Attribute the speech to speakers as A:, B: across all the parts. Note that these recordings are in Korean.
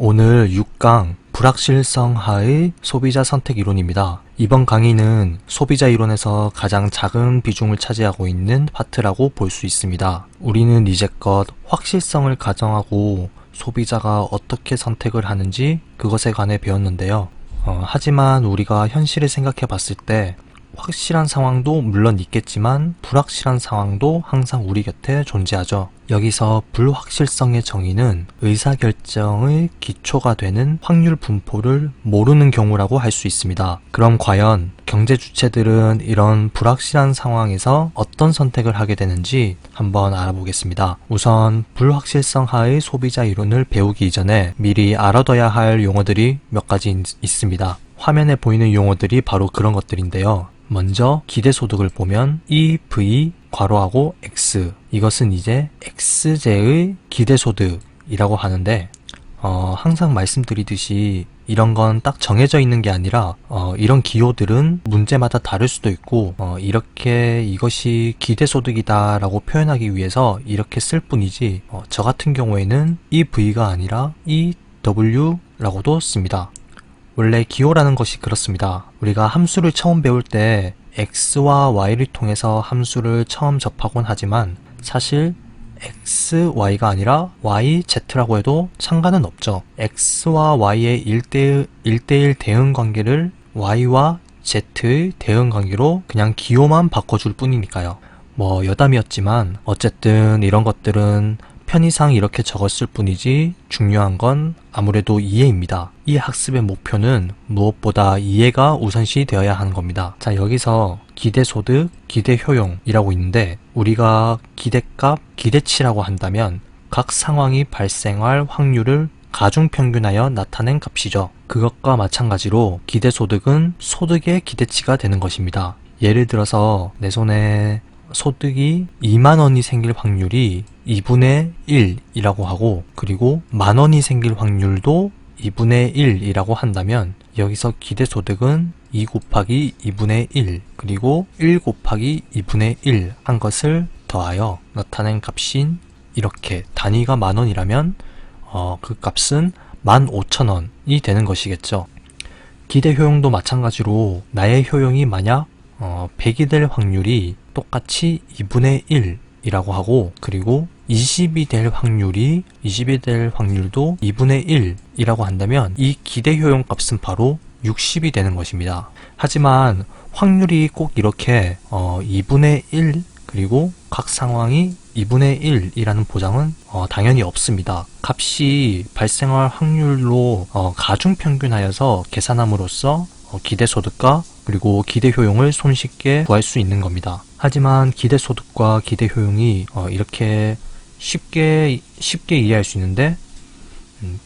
A: 오늘 6강 불확실성 하의 소비자 선택 이론입니다. 이번 강의는 소비자 이론에서 가장 작은 비중을 차지하고 있는 파트라고 볼 수 있습니다. 우리는 이제껏 확실성을 가정하고 소비자가 어떻게 선택을 하는지 그것에 관해 배웠는데요. 하지만 우리가 현실을 생각해 봤을 때 확실한 상황도 물론 있겠지만 불확실한 상황도 항상 우리 곁에 존재하죠. 여기서 불확실성의 정의는 의사결정의 기초가 되는 확률 분포를 모르는 경우라고 할 수 있습니다. 그럼 과연 경제 주체들은 이런 불확실한 상황에서 어떤 선택을 하게 되는지 한번 알아보겠습니다. 우선 불확실성 하의 소비자 이론을 배우기 이전에 미리 알아둬야 할 용어들이 몇 가지 있습니다. 화면에 보이는 용어들이 바로 그런 것들인데요. 먼저 기대소득을 보면 EV 괄호하고 X, 이것은 이제 X제의 기대소득이라고 하는데 항상 말씀드리듯이 이런 건 딱 정해져 있는 게 아니라 이런 기호들은 문제마다 다를 수도 있고 이렇게 이것이 기대소득이다 라고 표현하기 위해서 이렇게 쓸 뿐이지 저 같은 경우에는 EV가 아니라 EW라고도 씁니다. 원래 기호라는 것이 그렇습니다. 우리가 함수를 처음 배울 때 x와 y를 통해서 함수를 처음 접하곤 하지만 사실 x, y가 아니라 y, z라고 해도 상관은 없죠. x와 y의 1대1 대응 관계를 y와 z의 대응 관계로 그냥 기호만 바꿔줄 뿐이니까요. 여담이었지만 어쨌든 이런 것들은 편의상 이렇게 적었을 뿐이지 중요한 건 아무래도 이해입니다. 이 학습의 목표는 무엇보다 이해가 우선시 되어야 하는 겁니다. 자, 여기서 기대소득, 기대효용이라고 있는데 우리가 기대값, 기대치라고 한다면 각 상황이 발생할 확률을 가중평균하여 나타낸 값이죠. 그것과 마찬가지로 기대소득은 소득의 기대치가 되는 것입니다. 예를 들어서 내 손에 소득이 2만원이 생길 확률이 2분의 1이라고 하고 그리고 만원이 생길 확률도 2분의 1이라고 한다면 여기서 기대소득은 2 곱하기 2분의 1 그리고 1 곱하기 2분의 1 한 것을 더하여 나타낸 값인 이렇게 단위가 만원이라면 그 값은 15,000원이 되는 것이겠죠. 기대효용도 마찬가지로 나의 효용이 만약 100이 될 확률이 똑같이 2분의 1이라고 하고 그리고 20이 될 확률도 2분의 1이라고 한다면 이 기대효용 값은 바로 60이 되는 것입니다. 하지만 확률이 꼭 이렇게 2분의 1 그리고 각 상황이 2분의 1이라는 보장은 당연히 없습니다. 값이 발생할 확률로 가중평균하여서 계산함으로써 기대소득과 그리고 기대효용을 손쉽게 구할 수 있는 겁니다. 하지만 기대소득과 기대효용이 이렇게 쉽게 이해할 수 있는데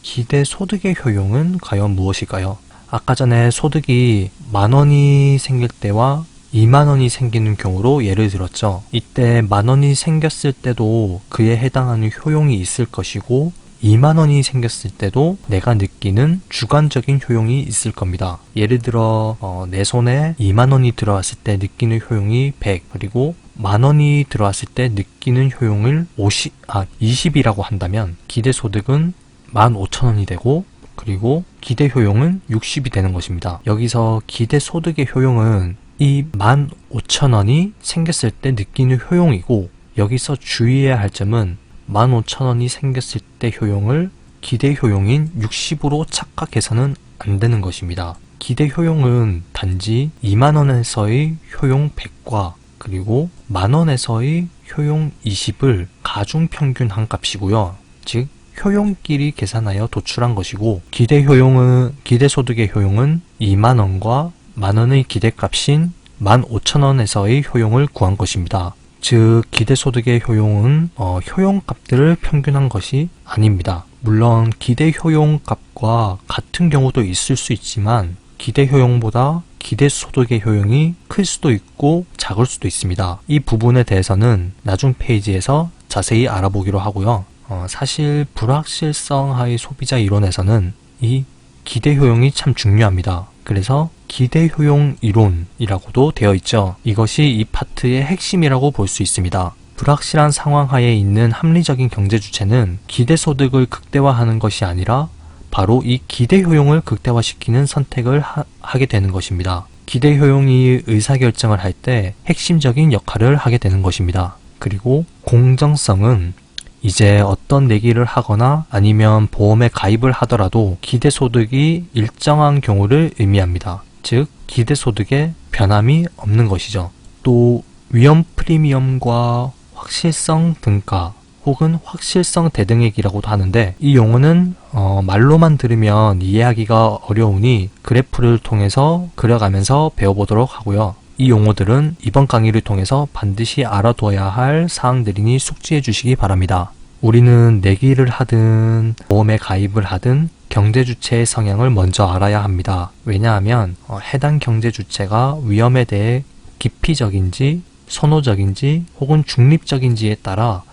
A: 기대소득의 효용은 과연 무엇일까요? 아까 전에 소득이 만원이 생길 때와 2만원이 생기는 경우로 예를 들었죠. 이때 만원이 생겼을 때도 그에 해당하는 효용이 있을 것이고 2만원이 생겼을 때도 내가 느끼는 주관적인 효용이 있을 겁니다. 예를 들어 내 손에 2만원이 들어왔을 때 느끼는 효용이 100 그리고 만원이 들어왔을 때 느끼는 효용을 20이라고 한다면 기대소득은 15,000원이 되고 그리고 기대효용은 60이 되는 것입니다. 여기서 기대소득의 효용은 이 15,000원이 생겼을 때 느끼는 효용이고 여기서 주의해야 할 점은 15,000원이 생겼을 때 효용을 기대효용인 60으로 착각해서는 안 되는 것입니다. 기대효용은 단지 2만원에서의 효용 100과 그리고 만원에서의 효용 20을 가중평균한 값이고요. 즉 효용끼리 계산하여 도출한 것이고 기대소득의 효용은 2만원과 만원의 기대값인 15,000원에서의 효용을 구한 것입니다. 즉 기대소득의 효용은 효용값들을 평균한 것이 아닙니다. 물론 기대효용값과 같은 경우도 있을 수 있지만 기대효용보다 기대소득의 효용이 클 수도 있고 작을 수도 있습니다. 이 부분에 대해서는 나중 페이지에서 자세히 알아보기로 하고요. 사실 불확실성 하의 소비자 이론에서는 이 기대효용이 참 중요합니다. 그래서 기대효용 이론이라고도 되어 있죠. 이것이 이 파트의 핵심이라고 볼 수 있습니다. 불확실한 상황 하에 있는 합리적인 경제 주체는 기대소득을 극대화하는 것이 아니라 바로 이 기대 효용을 극대화시키는 선택을 하게 되는 것입니다. 기대 효용이 의사결정을 할 때 핵심적인 역할을 하게 되는 것입니다. 그리고 공정성은 이제 어떤 내기를 하거나 아니면 보험에 가입을 하더라도 기대소득이 일정한 경우를 의미합니다. 즉 기대소득에 변함이 없는 것이죠. 또 위험 프리미엄과 확실성 등가 혹은 확실성 대등액이라고도 하는데, 이 용어는 말로만 들으면 이해하기가 어려우니 그래프를 통해서 그려가면서 배워보도록 하고요. 이 용어들은 이번 강의를 통해서 반드시 알아둬야 할 사항들이니 숙지해 주시기 바랍니다. 우리는 내기를 하든 보험에 가입을 하든 경제주체의 성향을 먼저 알아야 합니다. 왜냐하면 해당 경제주체가 위험에 대해 기피적인지 선호적인지 혹은 중립적인지에 따라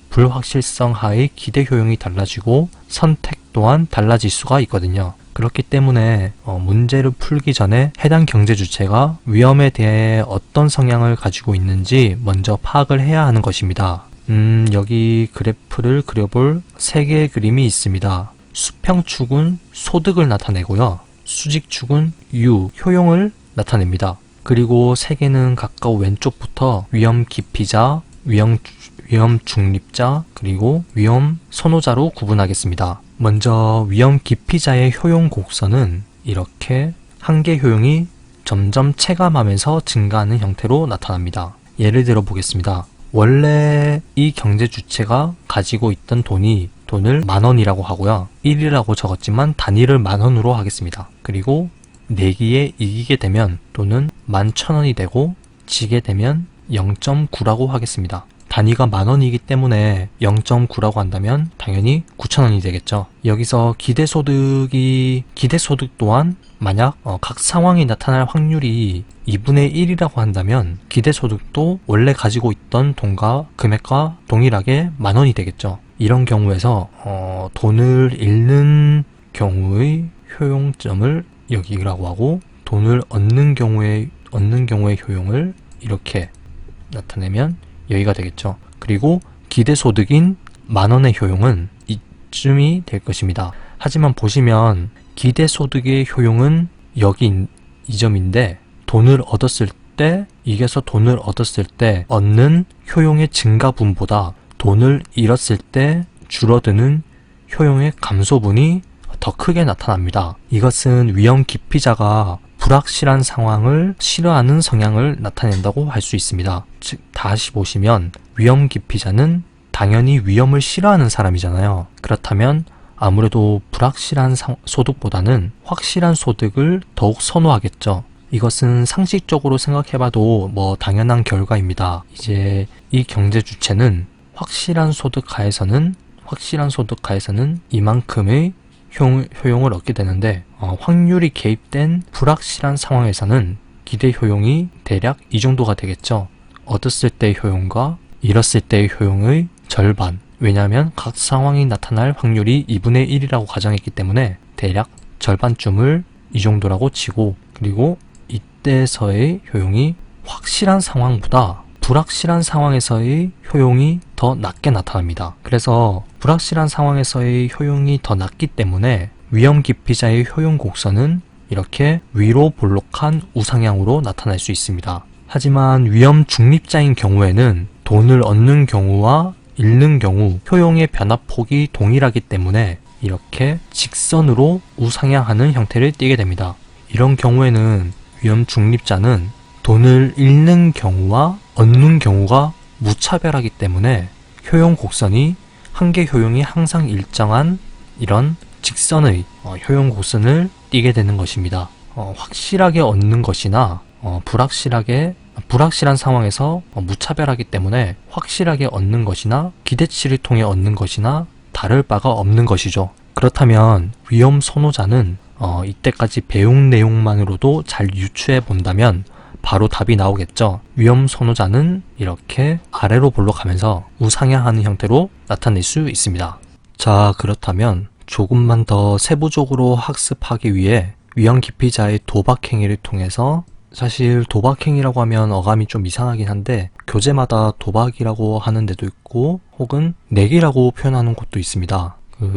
A: 불확실성 하의 기대 효용이 달라지고 선택 또한 달라질 수가 있거든요. 그렇기 때문에 문제를 풀기 전에 해당 경제주체가 위험에 대해 어떤 성향을 가지고 있는지 먼저 파악을 해야 하는 것입니다. 여기 그래프를 그려볼 3개의 그림이 있습니다. 수평축은 소득을 나타내고요. 수직축은 효용을 나타냅니다. 그리고 3개는 각각 왼쪽부터 위험 기피자, 위험 중립자, 그리고 위험 선호자로 구분하겠습니다. 먼저 위험 기피자의 효용 곡선은 이렇게 한계 효용이 점점 체감하면서 증가하는 형태로 나타납니다. 예를 들어 보겠습니다. 원래 이 경제 주체가 가지고 있던 돈을 10,000원이라고 하고요. 1이라고 적었지만 단위를 10,000원으로 하겠습니다. 그리고 내기에 이기게 되면 돈은 11,000원이 되고 지게 되면 0.9라고 하겠습니다. 단위가 10,000원이기 때문에 0.9라고 한다면 당연히 9,000원이 되겠죠. 여기서 기대소득 또한 만약 각 상황이 나타날 확률이 2분의 1이라고 한다면 기대소득도 원래 가지고 있던 돈과 금액과 동일하게 10,000원이 되겠죠. 이런 경우에서 돈을 잃는 경우의 효용점을 여기라고 하고, 돈을 얻는 경우의 효용을 이렇게 나타내면 여기가 되겠죠. 그리고 기대소득인 10,000원의 효용은 이쯤이 될 것입니다. 하지만 보시면 기대소득의 효용은 여기 이 점인데, 이겨서 돈을 얻었을 때 얻는 효용의 증가분보다 돈을 잃었을 때 줄어드는 효용의 감소분이 더 크게 나타납니다. 이것은 위험 기피자가 불확실한 상황을 싫어하는 성향을 나타낸다고 할 수 있습니다. 즉 다시 보시면 위험 기피자는 당연히 위험을 싫어하는 사람이잖아요. 그렇다면 아무래도 불확실한 소득보다는 확실한 소득을 더욱 선호하겠죠. 이것은 상식적으로 생각해봐도 당연한 결과입니다. 이제 이 경제 주체는 확실한 소득 하에서는 이만큼의 효용을 얻게 되는데, 확률이 개입된 불확실한 상황에서는 기대 효용이 대략 이 정도가 되겠죠. 얻었을 때의 효용과 잃었을 때의 효용의 절반. 왜냐하면 각 상황이 나타날 확률이 2분의 1이라고 가정했기 때문에 대략 절반쯤을 이 정도라고 치고, 그리고 이때서의 효용이 확실한 상황보다 불확실한 상황에서의 효용이 더 낮게 나타납니다. 그래서 불확실한 상황에서의 효용이 더 낮기 때문에 위험 기피자의 효용 곡선은 이렇게 위로 볼록한 우상향으로 나타날 수 있습니다. 하지만 위험 중립자인 경우에는 돈을 얻는 경우와 잃는 경우 효용의 변화폭이 동일하기 때문에 이렇게 직선으로 우상향하는 형태를 띠게 됩니다. 이런 경우에는 위험 중립자는 돈을 잃는 경우와 얻는 경우가 무차별하기 때문에 효용 곡선이 한계 효용이 항상 일정한 이런 직선의 효용 곡선을 띠게 되는 것입니다. 확실하게 얻는 것이나 불확실한 상황에서 무차별하기 때문에 확실하게 얻는 것이나 기대치를 통해 얻는 것이나 다를 바가 없는 것이죠. 그렇다면 위험 선호자는 이때까지 배운 내용만으로도 잘 유추해 본다면 바로 답이 나오겠죠. 위험 선호자는 이렇게 아래로 볼록하면서 우상향하는 형태로 나타낼 수 있습니다. 자, 그렇다면 조금만 더 세부적으로 학습하기 위해 위험 기피자의 도박 행위를 통해서, 사실 도박행위라고 하면 어감이 좀 이상하긴 한데 교재마다 도박이라고 하는 데도 있고 혹은 내기라고 표현하는 곳도 있습니다.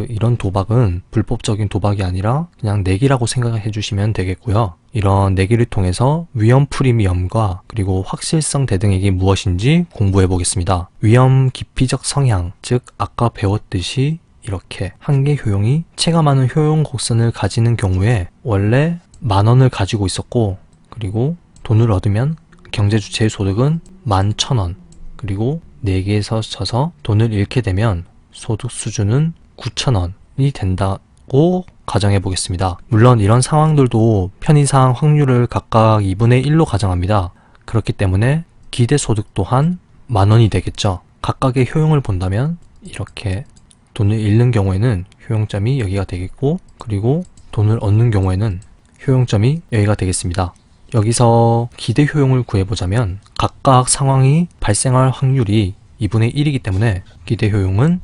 A: 이런 도박은 불법적인 도박이 아니라 그냥 내기라고 생각해 주시면 되겠고요. 이런 내기를 통해서 위험 프리미엄과 그리고 확실성 대등액이 무엇인지 공부해 보겠습니다. 위험 기피적 성향, 즉 아까 배웠듯이 이렇게 한계 효용이 체감하는 효용 곡선을 가지는 경우에 원래 10,000원을 가지고 있었고, 그리고 돈을 얻으면 경제주체의 소득은 11,000원, 그리고 내기에서 져서 돈을 잃게 되면 소득 수준은 9,000원이 된다고 가정해 보겠습니다. 물론 이런 상황들도 편의상 확률을 각각 2분의 1로 가정합니다. 그렇기 때문에 기대소득 또한 10,000원이 되겠죠. 각각의 효용을 본다면 이렇게 돈을 잃는 경우에는 효용점이 여기가 되겠고, 그리고 돈을 얻는 경우에는 효용점이 여기가 되겠습니다. 여기서 기대 효용을 구해보자면 각각 상황이 발생할 확률이 2분의 1이기 때문에 기대 효용은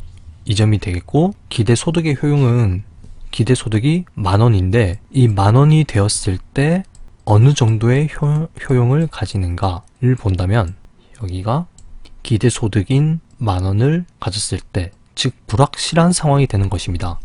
A: 2점이 되겠고, 기대 소득의 효용은 기대 소득이 10,000원인데 이 10,000원이 되었을 때 어느 정도의 효용을 가지는가를 본다면 여기가 기대 소득인 10,000원을 가졌을 때, 즉 불확실한 상황이 되는 것입니다.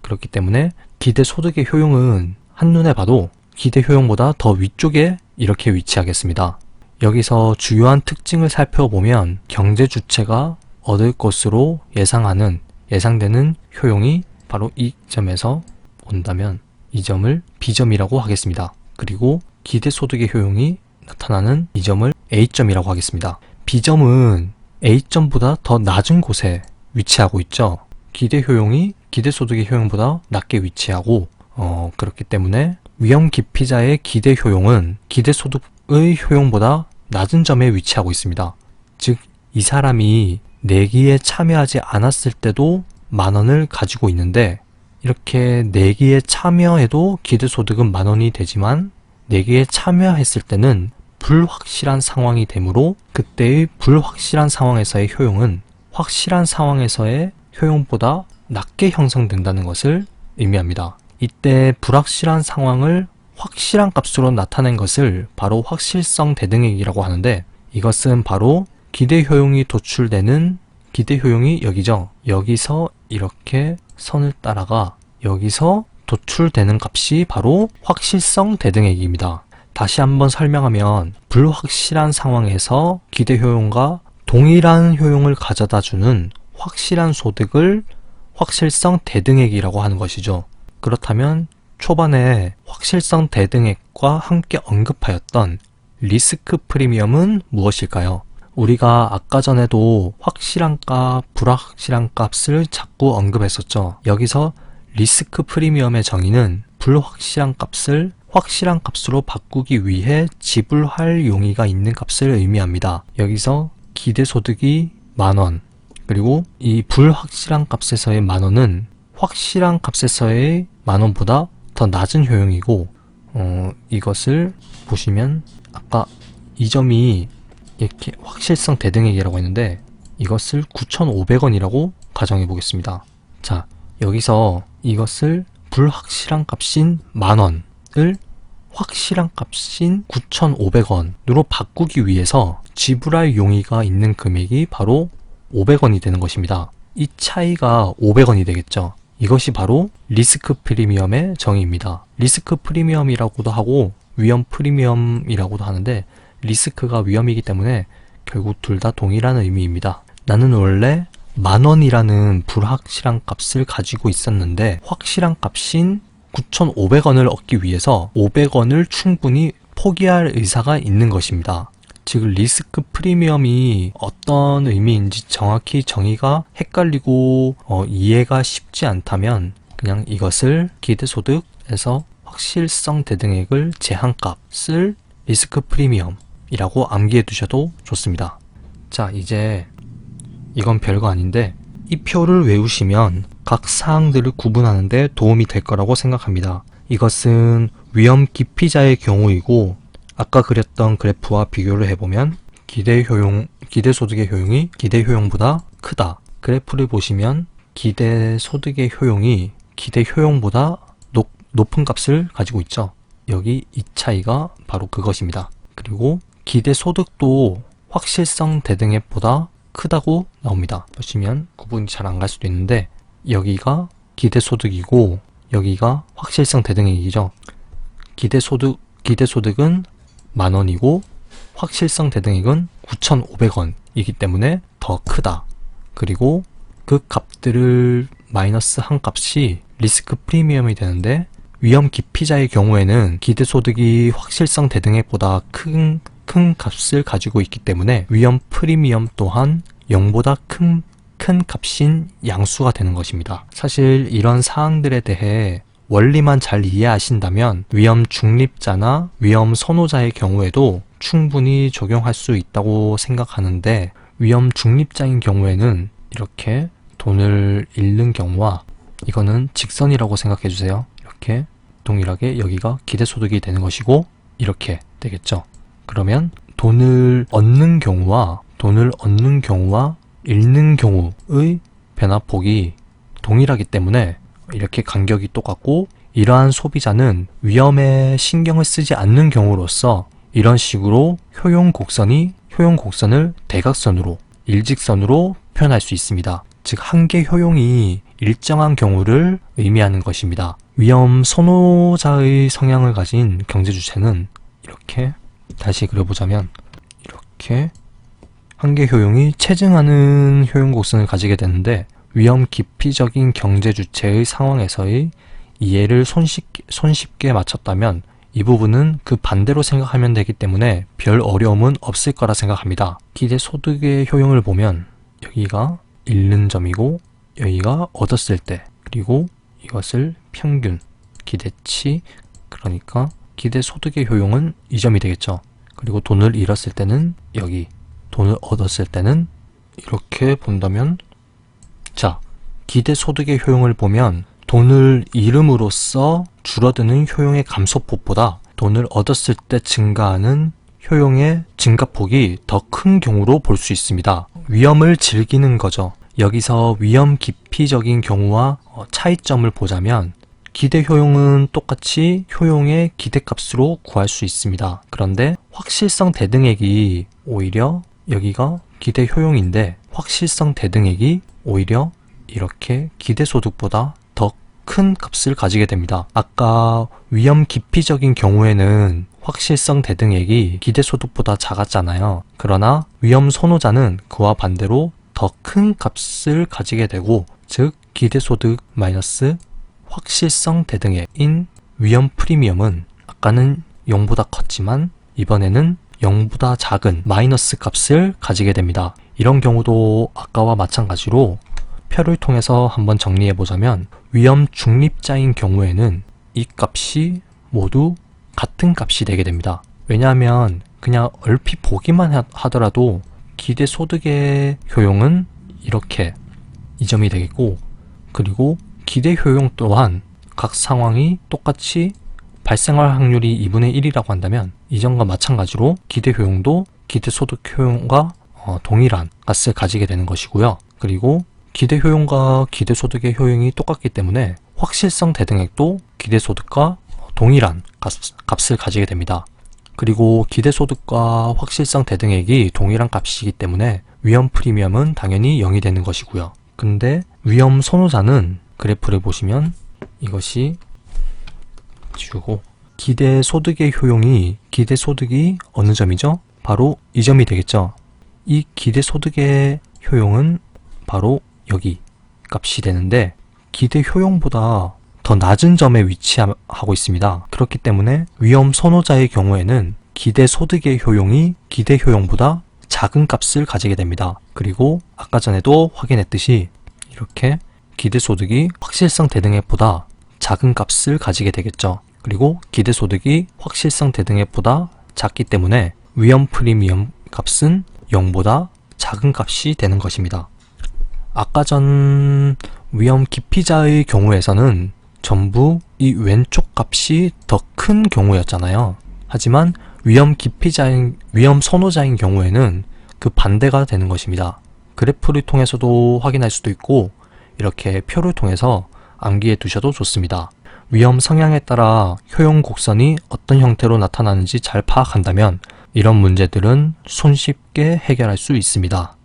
A: 그렇기 때문에 기대 소득의 효용은 한눈에 봐도 기대 효용보다 더 위쪽에 이렇게 위치하겠습니다. 여기서 주요한 특징을 살펴보면 경제 주체가 얻을 것으로 예상되는 효용이 바로 이 점에서 온다면 이 점을 B점이라고 하겠습니다. 그리고 기대소득의 효용이 나타나는 이 점을 A점이라고 하겠습니다. B점은 A점보다 더 낮은 곳에 위치하고 있죠. 기대효용이 기대소득의 효용보다 낮게 위치하고, 그렇기 때문에 위험 기피자의 기대효용은 기대소득의 효용보다 낮은 점에 위치하고 있습니다. 즉, 이 사람이 내기에 참여하지 않았을 때도 10,000원을 가지고 있는데, 이렇게 내기에 참여해도 기대소득은 10,000원이 되지만 내기에 참여했을 때는 불확실한 상황이 되므로 그때의 불확실한 상황에서의 효용은 확실한 상황에서의 효용보다 낮게 형성된다는 것을 의미합니다. 이때 불확실한 상황을 확실한 값으로 나타낸 것을 바로 확실성 대등액이라고 하는데, 이것은 바로 기대 효용이 도출되는 기대 효용이 여기죠. 여기서 이렇게 선을 따라가 여기서 도출되는 값이 바로 확실성 대등액입니다. 다시 한번 설명하면 불확실한 상황에서 기대 효용과 동일한 효용을 가져다 주는 확실한 소득을 확실성 대등액이라고 하는 것이죠. 그렇다면 초반에 확실성 대등액과 함께 언급하였던 리스크 프리미엄은 무엇일까요? 우리가 아까 전에도 확실한 값, 불확실한 값을 자꾸 언급했었죠. 여기서 리스크 프리미엄의 정의는 불확실한 값을 확실한 값으로 바꾸기 위해 지불할 용의가 있는 값을 의미합니다. 여기서 기대소득이 10,000원, 그리고 이 불확실한 값에서의 10,000원은 확실한 값에서의 10,000원보다 더 낮은 효용이고, 이것을 보시면 아까 이 점이 이렇게 확실성 대등액이라고 했는데 이것을 9,500원이라고 가정해 보겠습니다. 자, 여기서 이것을 불확실한 값인 10,000원을 확실한 값인 9,500원으로 바꾸기 위해서 지불할 용의가 있는 금액이 바로 500원이 되는 것입니다. 이 차이가 500원이 되겠죠. 이것이 바로 리스크 프리미엄의 정의입니다. 리스크 프리미엄이라고도 하고 위험 프리미엄이라고도 하는데, 리스크가 위험이기 때문에 결국 둘 다 동일한 의미입니다. 나는 원래 10,000원이라는 불확실한 값을 가지고 있었는데 확실한 값인 9,500원을 얻기 위해서 500원을 충분히 포기할 의사가 있는 것입니다. 즉 리스크 프리미엄이 어떤 의미인지 정확히 정의가 헷갈리고 이해가 쉽지 않다면 그냥 이것을 기대소득에서 확실성 대등액을 제한 값을 리스크 프리미엄이라고 암기해 두셔도 좋습니다. 자, 이제 이건 별거 아닌데 이 표를 외우시면 각 사항들을 구분하는 데 도움이 될 거라고 생각합니다. 이것은 위험 기피자의 경우이고, 아까 그렸던 그래프와 비교를 해보면 기대소득의 효용이 기대효용보다 크다. 그래프를 보시면 기대소득의 효용이 기대효용보다 높은 값을 가지고 있죠. 여기 이 차이가 바로 그것입니다. 그리고 기대소득도 확실성 대등액보다 크다고 나옵니다. 보시면 구분이 잘 안 갈 수도 있는데 여기가 기대소득이고 여기가 확실성 대등액이죠. 기대소득은 10,000원이고 확실성 대등액은 9,500원이기 때문에 더 크다. 그리고 그 값들을 마이너스 한 값이 리스크 프리미엄이 되는데 위험 기피자의 경우에는 기대소득이 확실성 대등액보다 큰 값을 가지고 있기 때문에 위험 프리미엄 또한 0보다 큰 값인 양수가 되는 것입니다. 사실 이런 사항들에 대해 원리만 잘 이해하신다면 위험 중립자나 위험 선호자의 경우에도 충분히 적용할 수 있다고 생각하는데 위험 중립자인 경우에는 이렇게 돈을 잃는 경우와 이거는 직선이라고 생각해 주세요. 이렇게 동일하게 여기가 기대소득이 되는 것이고 이렇게 되겠죠. 그러면 돈을 얻는 경우와 잃는 경우의 변화폭이 동일하기 때문에 이렇게 간격이 똑같고 이러한 소비자는 위험에 신경을 쓰지 않는 경우로서 이런 식으로 효용 곡선을 대각선으로 일직선으로 표현할 수 있습니다. 즉 한계 효용이 일정한 경우를 의미하는 것입니다. 위험 선호자의 성향을 가진 경제 주체는 이렇게 다시 그려보자면 이렇게 한계 효용이 체증하는 효용 곡선을 가지게 되는데 위험 기피적인 경제 주체의 상황에서의 이해를 손쉽게 맞췄다면 이 부분은 그 반대로 생각하면 되기 때문에 별 어려움은 없을 거라 생각합니다. 기대소득의 효용을 보면 여기가 잃는 점이고 여기가 얻었을 때 그리고 이것을 평균 기대치 그러니까 기대소득의 효용은 이 점이 되겠죠. 그리고 돈을 잃었을 때는 여기 돈을 얻었을 때는 이렇게 본다면 자 기대소득의 효용을 보면 돈을 잃음으로써 줄어드는 효용의 감소폭보다 돈을 얻었을 때 증가하는 효용의 증가폭이 더 큰 경우로 볼 수 있습니다. 위험을 즐기는 거죠. 여기서 위험 기피적인 경우와 차이점을 보자면 기대 효용은 똑같이 효용의 기대값으로 구할 수 있습니다. 그런데 확실성 대등액이 오히려 여기가 기대 효용인데 확실성 대등액이 오히려 이렇게 기대소득보다 더 큰 값을 가지게 됩니다. 아까 위험 기피적인 경우에는 확실성 대등액이 기대소득보다 작았잖아요. 그러나 위험 선호자는 그와 반대로 더 큰 값을 가지게 되고 즉 기대소득 마이너스 확실성 대등액인 위험 프리미엄은 아까는 0보다 컸지만 이번에는 0보다 작은 마이너스 값을 가지게 됩니다. 이런 경우도 아까와 마찬가지로 표를 통해서 한번 정리해 보자면 위험 중립자인 경우에는 이 값이 모두 같은 값이 되게 됩니다. 왜냐하면 그냥 얼핏 보기만 하더라도 기대소득의 효용은 이렇게 이 점이 되겠고 그리고 기대 효용 또한 각 상황이 똑같이 발생할 확률이 2분의 1이라고 한다면 이전과 마찬가지로 기대 효용도 기대소득 효용과 동일한 값을 가지게 되는 것이고요. 그리고 기대 효용과 기대소득의 효용이 똑같기 때문에 확실성 대등액도 기대소득과 동일한 값을 가지게 됩니다. 그리고 기대소득과 확실성 대등액이 동일한 값이기 때문에 위험 프리미엄은 당연히 0이 되는 것이고요. 근데 위험 선호자는 그래프를 보시면 이것이 지우고 기대소득의 효용이 기대소득이 어느 점이죠? 바로 이 점이 되겠죠. 이 기대소득의 효용은 바로 여기 값이 되는데 기대 효용보다 더 낮은 점에 위치하고 있습니다. 그렇기 때문에 위험 선호자의 경우에는 기대 소득의 효용이 기대 효용보다 작은 값을 가지게 됩니다. 그리고 아까 전에도 확인했듯이 이렇게 기대 소득이 확실성 대등액보다 작은 값을 가지게 되겠죠. 그리고 기대 소득이 확실성 대등액보다 작기 때문에 위험 프리미엄 값은 0보다 작은 값이 되는 것입니다. 아까 전 위험 기피자의 경우에서는 전부 이 왼쪽 값이 더 큰 경우였잖아요. 하지만 위험 선호자인 경우에는 그 반대가 되는 것입니다. 그래프를 통해서도 확인할 수도 있고 이렇게 표를 통해서 암기해 두셔도 좋습니다. 위험 성향에 따라 효용 곡선이 어떤 형태로 나타나는지 잘 파악한다면 이런 문제들은 손쉽게 해결할 수 있습니다.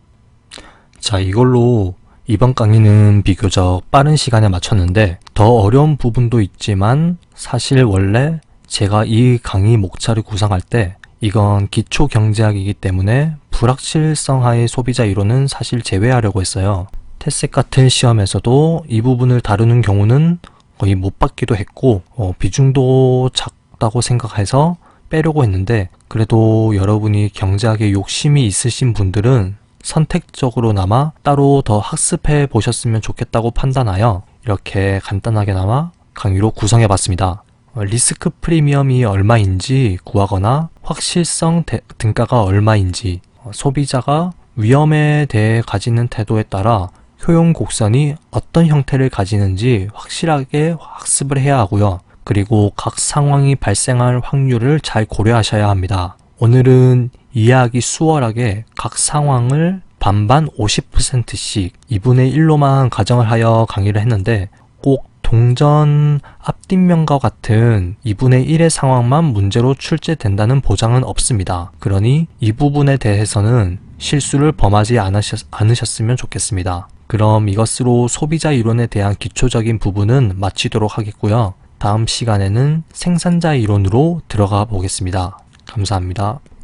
A: 자, 이걸로 이번 강의는 비교적 빠른 시간에 마쳤는데 더 어려운 부분도 있지만 사실 원래 제가 이 강의 목차를 구상할 때 이건 기초 경제학이기 때문에 불확실성하의 소비자 이론은 사실 제외하려고 했어요. 태색 같은 시험에서도 이 부분을 다루는 경우는 거의 못 받기도 했고 비중도 작다고 생각해서 빼려고 했는데 그래도 여러분이 경제학에 욕심이 있으신 분들은 선택적으로나마 따로 더 학습해 보셨으면 좋겠다고 판단하여 이렇게 간단하게나마 강의로 구성해 봤습니다. 리스크 프리미엄이 얼마인지 구하거나 확실성 등가가 얼마인지 소비자가 위험에 대해 가지는 태도에 따라 효용 곡선이 어떤 형태를 가지는지 확실하게 학습을 해야 하고요. 그리고 각 상황이 발생할 확률을 잘 고려하셔야 합니다. 오늘은 이해하기 수월하게 각 상황을 반반 50%씩 2분의 1로만 가정을 하여 강의를 했는데 꼭 동전 앞뒷면과 같은 2분의 1의 상황만 문제로 출제된다는 보장은 없습니다. 그러니 이 부분에 대해서는 실수를 범하지 않으셨으면 좋겠습니다. 그럼 이것으로 소비자 이론에 대한 기초적인 부분은 마치도록 하겠고요. 다음 시간에는 생산자 이론으로 들어가 보겠습니다. 감사합니다.